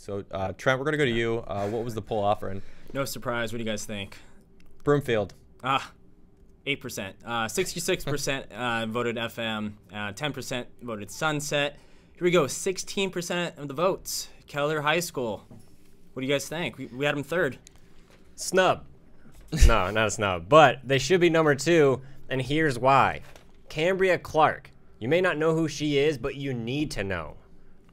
So, Trent, we're going to go to you. What was the poll offering? No surprise. What do you guys think? Broomfield. 8%. 66% voted FM. 10% voted Sunset. Here we go. 16% of the votes. Keller High School. What do you guys think? We had them third. Snub. No, not a snub. But they should be number 2, and here's why. Cambria Clark. You may not know who she is, but you need to know.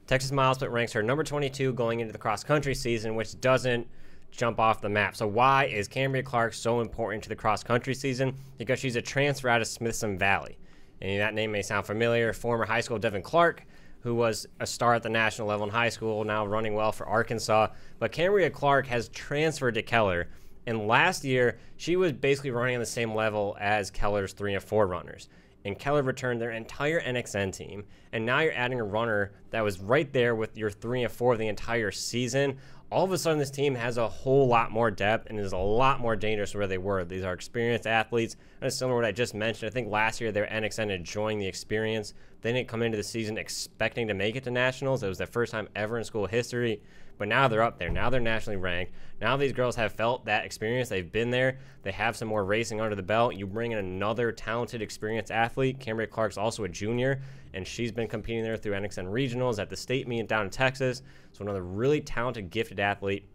Texas MileSplit ranks her number 22 going into the cross-country season, which doesn't jump off the map. So why is Cambria Clark so important to the cross-country season? Because she's a transfer out of Smithson Valley. And that name may sound familiar. Former high school Devin Clark, who was a star at the national level in high school, now running well for Arkansas. But Cambria Clark has transferred to Keller. And last year, she was basically running on the same level as Keller's 3 and 4 runners. And Keller returned their entire NXN team. And now you're adding a runner that was right there with your 3 and 4 the entire season. All of a sudden, this team has a whole lot more depth and is a lot more dangerous than where they were. These are experienced athletes. And it's similar to what I just mentioned. I think last year they were NXN enjoying the experience. They didn't come into the season expecting to make it to nationals. It was their first time ever in school history. But now they're up there. Now they're nationally ranked. Now these girls have felt that experience. They've been there. They have some more racing under the belt. You bring in another talented, experienced athlete. Cambria Clark's also a junior, and she's been competing there through NXN regionals at the state meet down in Texas. So another really talented, gifted athlete.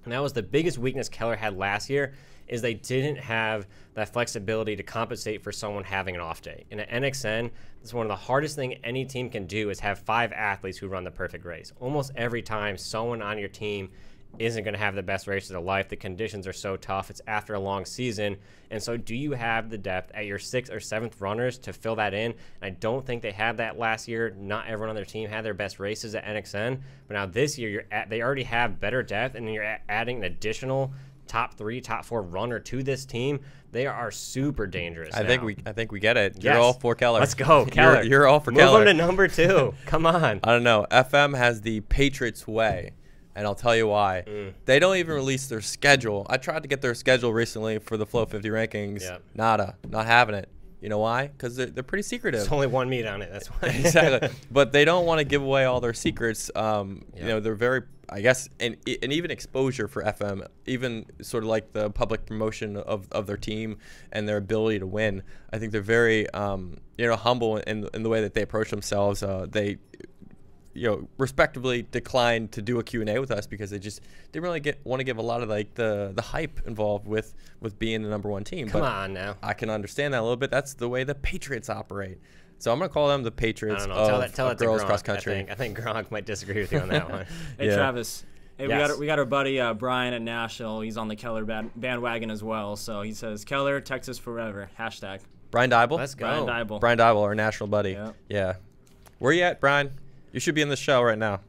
And that was the biggest weakness Keller had last year, is they didn't have that flexibility to compensate for someone having an off day. In an NXN, it's one of the hardest things any team can do is have 5 athletes who run the perfect race. Almost every time someone on your team isn't going to have the best race of their life. The conditions are so tough. It's after a long season. And so do you have the depth at your 6th or 7th runners to fill that in? And I don't think they had that last year. Not everyone on their team had their best races at NXN. But now this year, they already have better depth, and then you're adding an additional top 3, top 4 runner to this team. They are super dangerous. I think we get it. Yes. You're all for Keller. Let's go, Keller. You're all for Keller. Move on to number 2. Come on. I don't know. FM has the Patriots way, and I'll tell you why. They don't even release their schedule. I tried to get their schedule recently for the Flow 50 rankings. Yep. Nada. Not having it. You know why? Because they're pretty secretive. There's only one meet on it. That's why. Exactly. But they don't want to give away all their secrets. You know, they're very, I guess, and even exposure for FM, even sort of like the public promotion of their team and their ability to win. I think they're very, you know, humble in the way that they approach themselves. They, you know, respectively declined to do a Q&A with us because they just didn't really want to give a lot of like the hype involved with being the #1 team. Come on now. I can understand that a little bit. That's the way the Patriots operate. So I'm going to call them the Patriots of girls cross country. I think Gronk might disagree with you on that one. Hey, yeah. Travis. Hey, Yes. we got our buddy Brian at Nashville. He's on the Keller bandwagon as well. So he says, Keller, Texas forever. Hashtag. Brian Dybel? Let's go. Brian Dybel, our national buddy. Yeah. Yeah. Where you at, Brian? You should be in the show right now.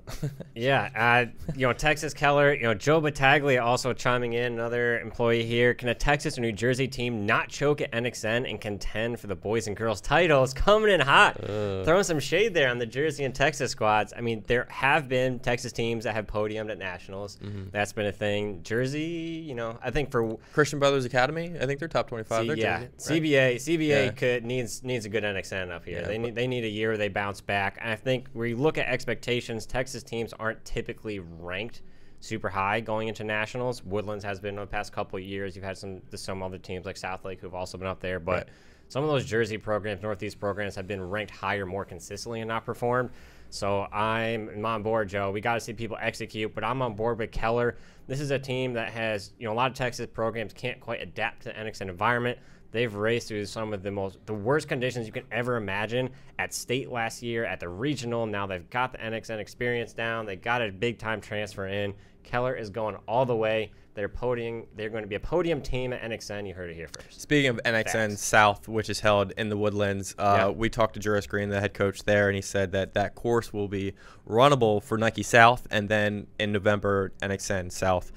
Yeah, you know, Texas Keller, you know, Joe Battaglia also chiming in, another employee here. Can a Texas or New Jersey team not choke at NXN and contend for the boys and girls titles? Coming in hot. Throwing some shade there on the Jersey and Texas squads. I mean, there have been Texas teams that have podiumed at nationals. That's been a thing. Jersey, you know, I think for Christian Brothers Academy, I think they're top 25. They're yeah, Jersey, right? CBA needs a good NXN up here. Yeah, They need a year where they bounce back. And I think where you look at expectations, Texas teams aren't typically ranked super high going into nationals. Woodlands has been in the past couple of years. You've had some other teams like Southlake who've also been up there, but some of those Jersey programs, Northeast programs have been ranked higher more consistently and not performed. So I'm on board, Joe. We got to see people execute, but I'm on board with Keller. This is a team that has, you know, a lot of Texas programs can't quite adapt to the NXN environment. They've raced through some of the worst conditions you can ever imagine at state last year, at the regional. Now they've got the NXN experience down. They got a big-time transfer in. Keller is going all the way. They're going to be a podium team at NXN. You heard it here first. Speaking of NXN South, which is held in the Woodlands, we talked to Juris Green, the head coach there, and he said that course will be runnable for Nike South, and then in November NXN South,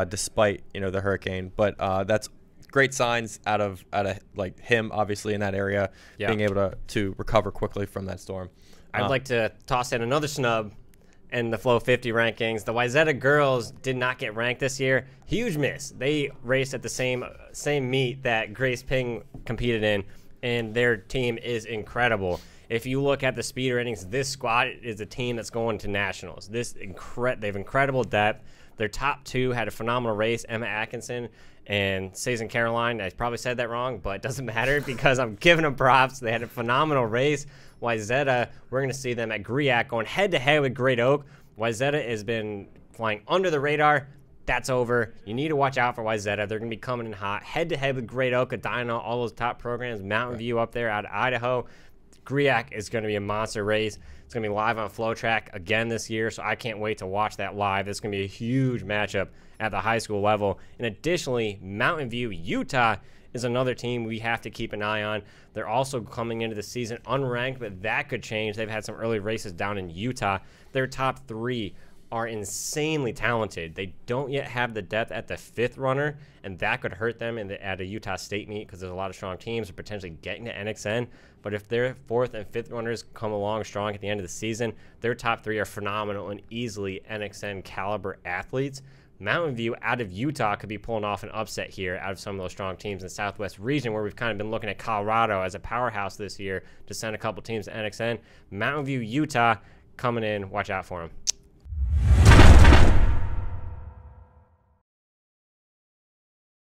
despite, you know, the hurricane. But that's great signs out of like him, obviously, in that area, being able to recover quickly from that storm. I'd like to toss in another snub in the Flow 50 rankings. The Wayzata girls did not get ranked this year. Huge miss. They raced at the same meet that Grace Ping competed in, and their team is incredible. If you look at the speed ratings, this squad is a team that's going to nationals. They have incredible depth. Their top two had a phenomenal race, Emma Atkinson and Sazen Caroline. I probably said that wrong, but it doesn't matter because I'm giving them props. They had a phenomenal race. Wayzata, we're going to see them at GRIAC going head-to-head with Great Oak. Wayzata has been flying under the radar. That's over. You need to watch out for Wayzata. They're going to be coming in hot. Head-to-head with Great Oak, Edina, all those top programs. Mountain View up there out of Idaho. GRIAC is going to be a monster race. It's going to be live on FlowTrack again this year, so I can't wait to watch that live. It's going to be a huge matchup at the high school level. And additionally, Mountain View, Utah is another team we have to keep an eye on. They're also coming into the season unranked, but that could change. They've had some early races down in Utah. Their top three are insanely talented. They don't yet have the depth at the fifth runner, and that could hurt them at a Utah State meet because there's a lot of strong teams potentially getting to NXN. But if their fourth and fifth runners come along strong at the end of the season, their top three are phenomenal and easily NXN caliber athletes. Mountain View out of Utah could be pulling off an upset here out of some of those strong teams in the Southwest region, where we've kind of been looking at Colorado as a powerhouse this year to send a couple teams to NXN. Mountain View, Utah coming in. Watch out for them.